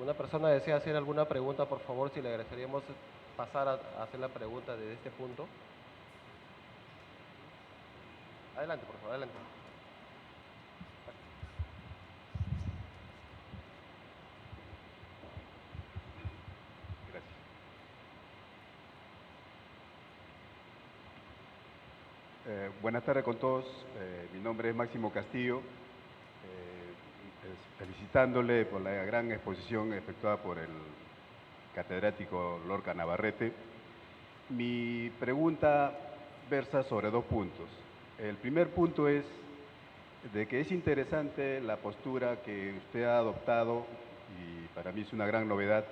alguna persona desea hacer alguna pregunta, por favor, si le agradeceríamos pasar a hacer la pregunta desde este punto. Adelante, por favor, adelante. Gracias. Buenas tardes con todos. Mi nombre es Máximo Castillo. Felicitándole por la gran exposición efectuada por el catedrático Lorca Navarrete. Mi pregunta versa sobre dos puntos. El primer punto es de que es interesante la postura que usted ha adoptado, y para mí es una gran novedad,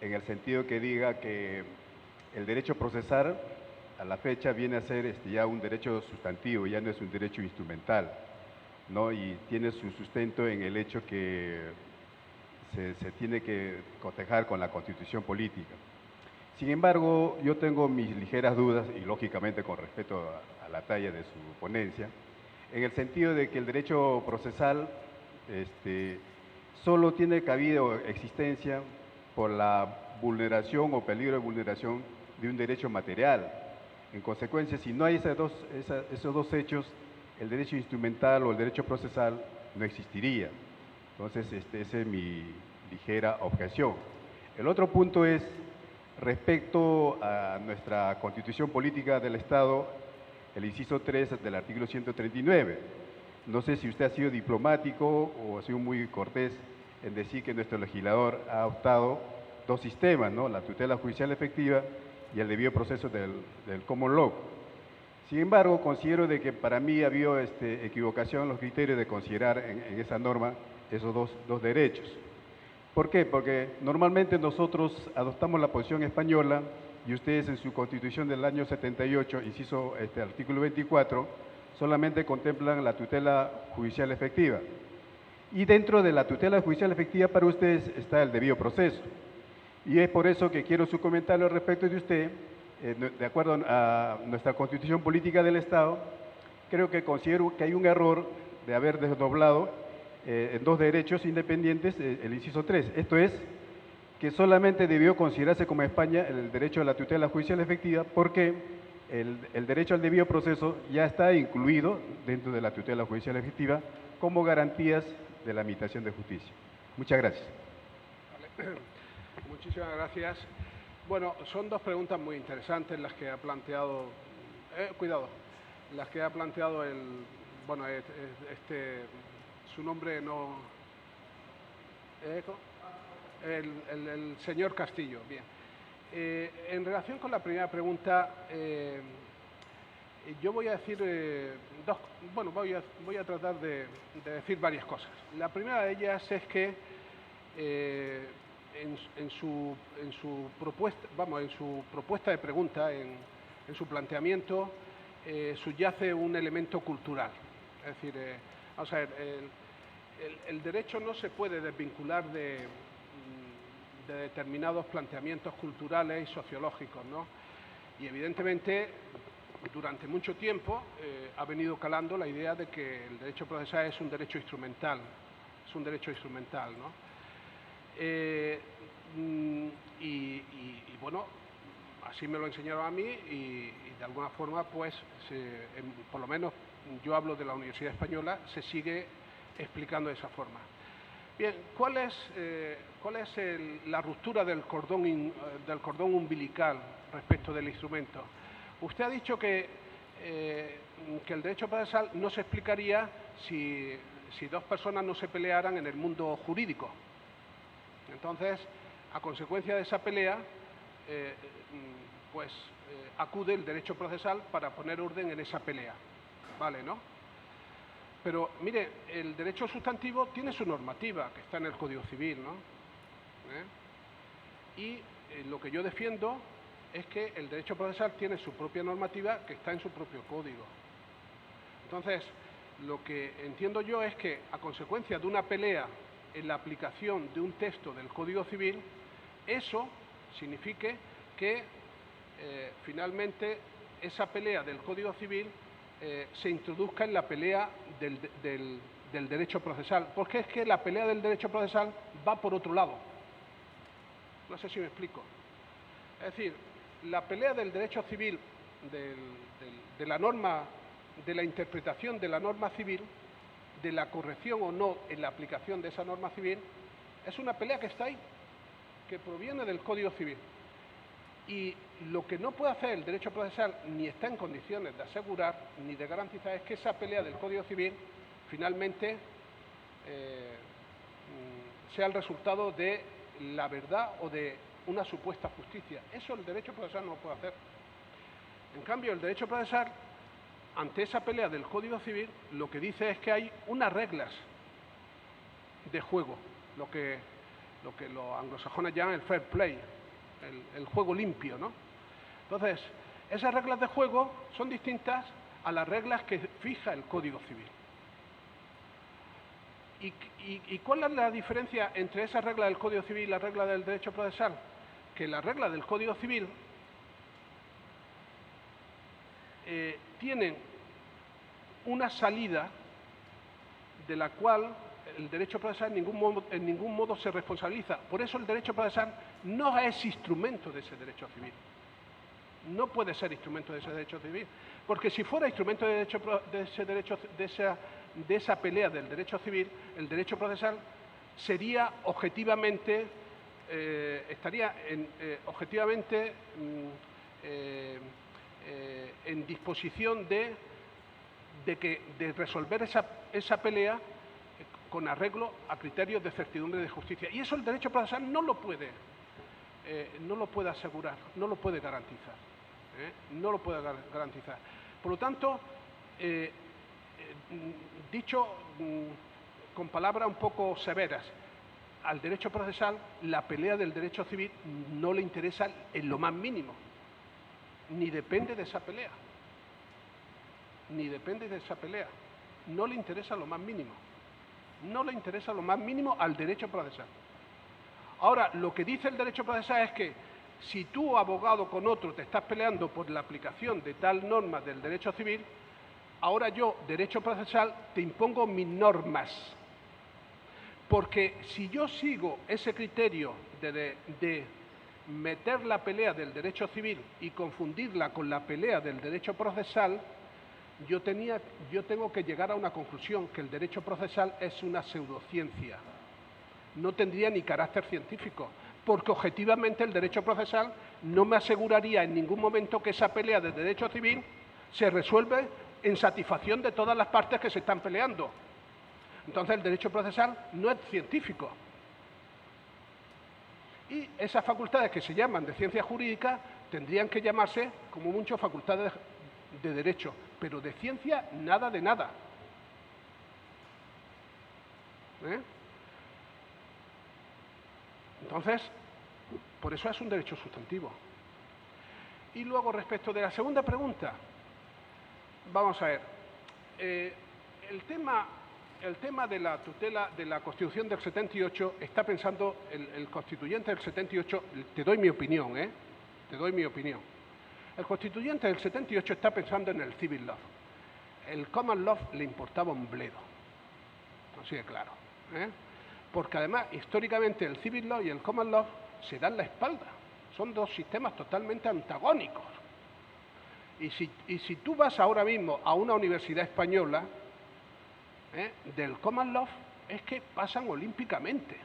en el sentido que diga que el derecho procesal a la fecha viene a ser ya un derecho sustantivo, ya no es un derecho instrumental, ¿no? Y tiene su sustento en el hecho que se tiene que cotejar con la Constitución política. Sin embargo, yo tengo mis ligeras dudas, y lógicamente con respeto a la talla de su ponencia, en el sentido de que el derecho procesal solo tiene cabida o existencia por la vulneración o peligro de vulneración de un derecho material. En consecuencia, si no hay esos dos hechos, el derecho instrumental o el derecho procesal no existiría. Entonces, esa es mi ligera objeción. El otro punto es respecto a nuestra Constitución Política del Estado, el inciso 3 del artículo 139. No sé si usted ha sido diplomático o ha sido muy cortés en decir que nuestro legislador ha optado dos sistemas, ¿no? La tutela judicial efectiva y el debido proceso del common law. Sin embargo, considero de que para mí ha habido equivocación en los criterios de considerar en esa norma esos dos derechos. ¿Por qué? Porque normalmente nosotros adoptamos la posición española y ustedes en su Constitución del año 78, inciso artículo 24, solamente contemplan la tutela judicial efectiva. Y dentro de la tutela judicial efectiva para ustedes está el debido proceso. Y es por eso que quiero su comentario al respecto de usted, de acuerdo a nuestra Constitución Política del Estado, considero que hay un error de haber desdoblado en dos derechos independientes el inciso 3. Esto es, que solamente debió considerarse como España el derecho a la tutela judicial efectiva porque el derecho al debido proceso ya está incluido dentro de la tutela judicial efectiva como garantías de la administración de justicia. Muchas gracias. Vale. Muchísimas gracias. Bueno, son dos preguntas muy interesantes las que ha planteado, las que ha planteado bueno, su nombre no, el señor Castillo. Bien. En relación con la primera pregunta, yo voy a decir voy a tratar de decir varias cosas. La primera de ellas es que en su propuesta de pregunta, en su planteamiento, subyace un elemento cultural. Es decir, vamos a ver, el derecho no se puede desvincular de determinados planteamientos culturales y sociológicos, ¿no? Y evidentemente, durante mucho tiempo ha venido calando la idea de que el derecho procesal es un derecho instrumental, ¿no? Bueno, así me lo enseñaron a mí y de alguna forma, pues, por lo menos yo hablo de la Universidad Española, se sigue explicando de esa forma. Bien, ¿cuál es la ruptura del cordón umbilical respecto del instrumento? Usted ha dicho que el derecho procesal no se explicaría si dos personas no se pelearan en el mundo jurídico. Entonces, a consecuencia de esa pelea, acude el derecho procesal para poner orden en esa pelea. ¿Vale, no? Pero, mire, el derecho sustantivo tiene su normativa, que está en el Código Civil, ¿no? Y lo que yo defiendo es que el derecho procesal tiene su propia normativa, que está en su propio código. Entonces, lo que entiendo yo es que, a consecuencia de una pelea en la aplicación de un texto del Código Civil, eso signifique que finalmente esa pelea del Código Civil se introduzca en la pelea del derecho procesal, porque es que la pelea del derecho procesal va por otro lado. No sé si me explico. Es decir, la pelea del derecho civil, de la norma, de la interpretación de la norma civil, de la corrección o no en la aplicación de esa norma civil, es una pelea que está ahí, que proviene del Código Civil. Y lo que no puede hacer el derecho procesal, ni está en condiciones de asegurar, ni de garantizar, es que esa pelea del Código Civil finalmente sea el resultado de la verdad o de una supuesta justicia. Eso el derecho procesal no lo puede hacer. En cambio, el derecho procesal, ante esa pelea del Código Civil, lo que dice es que hay unas reglas de juego, lo que los anglosajones llaman el fair play, el juego limpio, ¿no? Entonces, esas reglas de juego son distintas a las reglas que fija el Código Civil. ¿Y cuál es la diferencia entre esa regla del Código Civil y la regla del derecho procesal? Que la regla del Código Civil tienen una salida de la cual el derecho procesal en ningún modo se responsabiliza. Por eso el derecho procesal no es instrumento de ese derecho civil. No puede ser instrumento de ese derecho civil. Porque si fuera instrumento de esa pelea del derecho civil, el derecho procesal sería objetivamente, objetivamente en disposición de resolver esa pelea con arreglo a criterios de certidumbre de justicia. Y eso el derecho procesal no lo puede asegurar, no lo puede garantizar. No lo puede garantizar. Por lo tanto, dicho con palabras un poco severas, al derecho procesal la pelea del derecho civil no le interesa en lo más mínimo, ni depende de esa pelea, ni depende de esa pelea, no le interesa lo más mínimo, no le interesa lo más mínimo al derecho procesal. Ahora, lo que dice el derecho procesal es que si tú, abogado, con otro te estás peleando por la aplicación de tal norma del derecho civil, ahora yo, derecho procesal, te impongo mis normas. Porque si yo sigo ese criterio de meter la pelea del derecho civil y confundirla con la pelea del derecho procesal, yo tengo que llegar a una conclusión, que el derecho procesal es una pseudociencia. No tendría ni carácter científico, porque objetivamente el derecho procesal no me aseguraría en ningún momento que esa pelea del derecho civil se resuelve en satisfacción de todas las partes que se están peleando. Entonces el derecho procesal no es científico. Y esas facultades que se llaman de ciencia jurídica tendrían que llamarse, como mucho, facultades de derecho, pero de ciencia nada de nada. Entonces, por eso es un derecho sustantivo. Y luego, respecto de la segunda pregunta, vamos a ver, el tema de la tutela de la Constitución del 78 está pensando el constituyente del 78, te doy mi opinión, te doy mi opinión. El constituyente del 78 está pensando en el civil law. El common law le importaba un bledo, así de claro, porque además, históricamente, el civil law y el common law se dan la espalda. Son dos sistemas totalmente antagónicos. Y si tú vas ahora mismo a una universidad española, del common law es que pasan olímpicamente.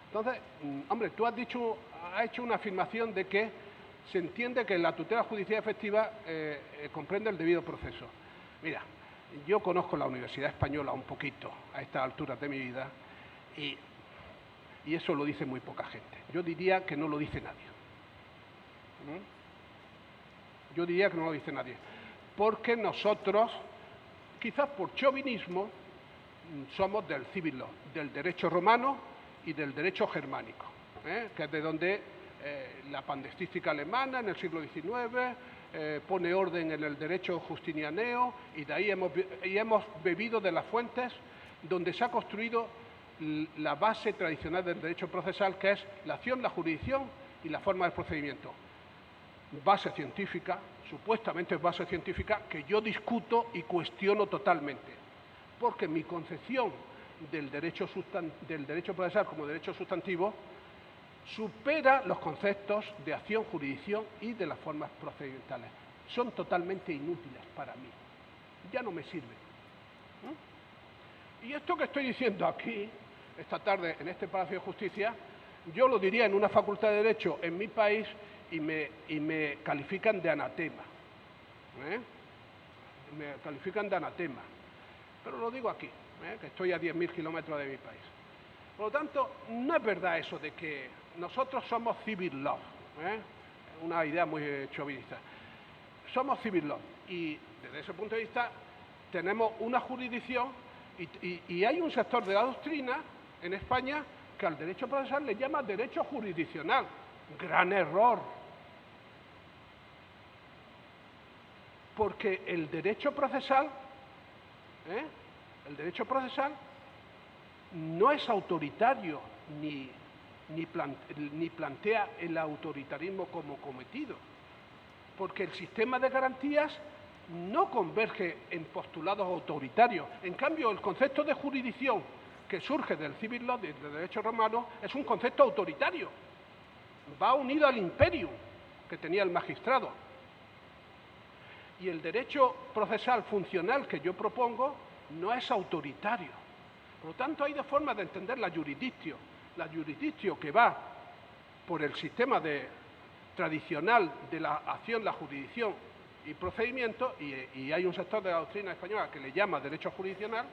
Entonces, hombre, tú has hecho una afirmación de que se entiende que la tutela judicial efectiva comprende el debido proceso. Mira, yo conozco la Universidad Española un poquito a estas alturas de mi vida y eso lo dice muy poca gente. Yo diría que no lo dice nadie. Yo diría que no lo dice nadie. Porque nosotros, quizás por chauvinismo, somos del civil law, del derecho romano y del derecho germánico, que es de donde la pandestística alemana en el siglo XIX pone orden en el derecho justinianeo y de ahí hemos bebido de las fuentes donde se ha construido la base tradicional del derecho procesal, que es la acción, la jurisdicción y la forma del procedimiento. Base científica, supuestamente es base científica, que yo discuto y cuestiono totalmente, porque mi concepción del derecho procesal como derecho sustantivo supera los conceptos de acción, jurisdicción y de las formas procedimentales. Son totalmente inútiles para mí. Ya no me sirven. Y esto que estoy diciendo aquí, esta tarde, en este Palacio de Justicia, yo lo diría en una facultad de Derecho en mi país y me califican de anatema. Me califican de anatema. Pero lo digo aquí, que estoy a 10.000 kilómetros de mi país. Por lo tanto, no es verdad eso de que nosotros somos civil law, una idea muy chauvinista. Somos civil law y desde ese punto de vista tenemos una jurisdicción y hay un sector de la doctrina en España que al derecho procesal le llama derecho jurisdiccional. Gran error. Porque el derecho procesal no es autoritario ni plantea el autoritarismo como cometido, porque el sistema de garantías no converge en postulados autoritarios. En cambio, el concepto de jurisdicción que surge del civil law, del derecho romano, es un concepto autoritario. Va unido al imperium que tenía el magistrado. Y el derecho procesal funcional que yo propongo no es autoritario. Por lo tanto, hay dos formas de entender la jurisdictio. La jurisdictio que va por el sistema tradicional de la acción, la jurisdicción y procedimiento, y hay un sector de la doctrina española que le llama derecho jurisdiccional,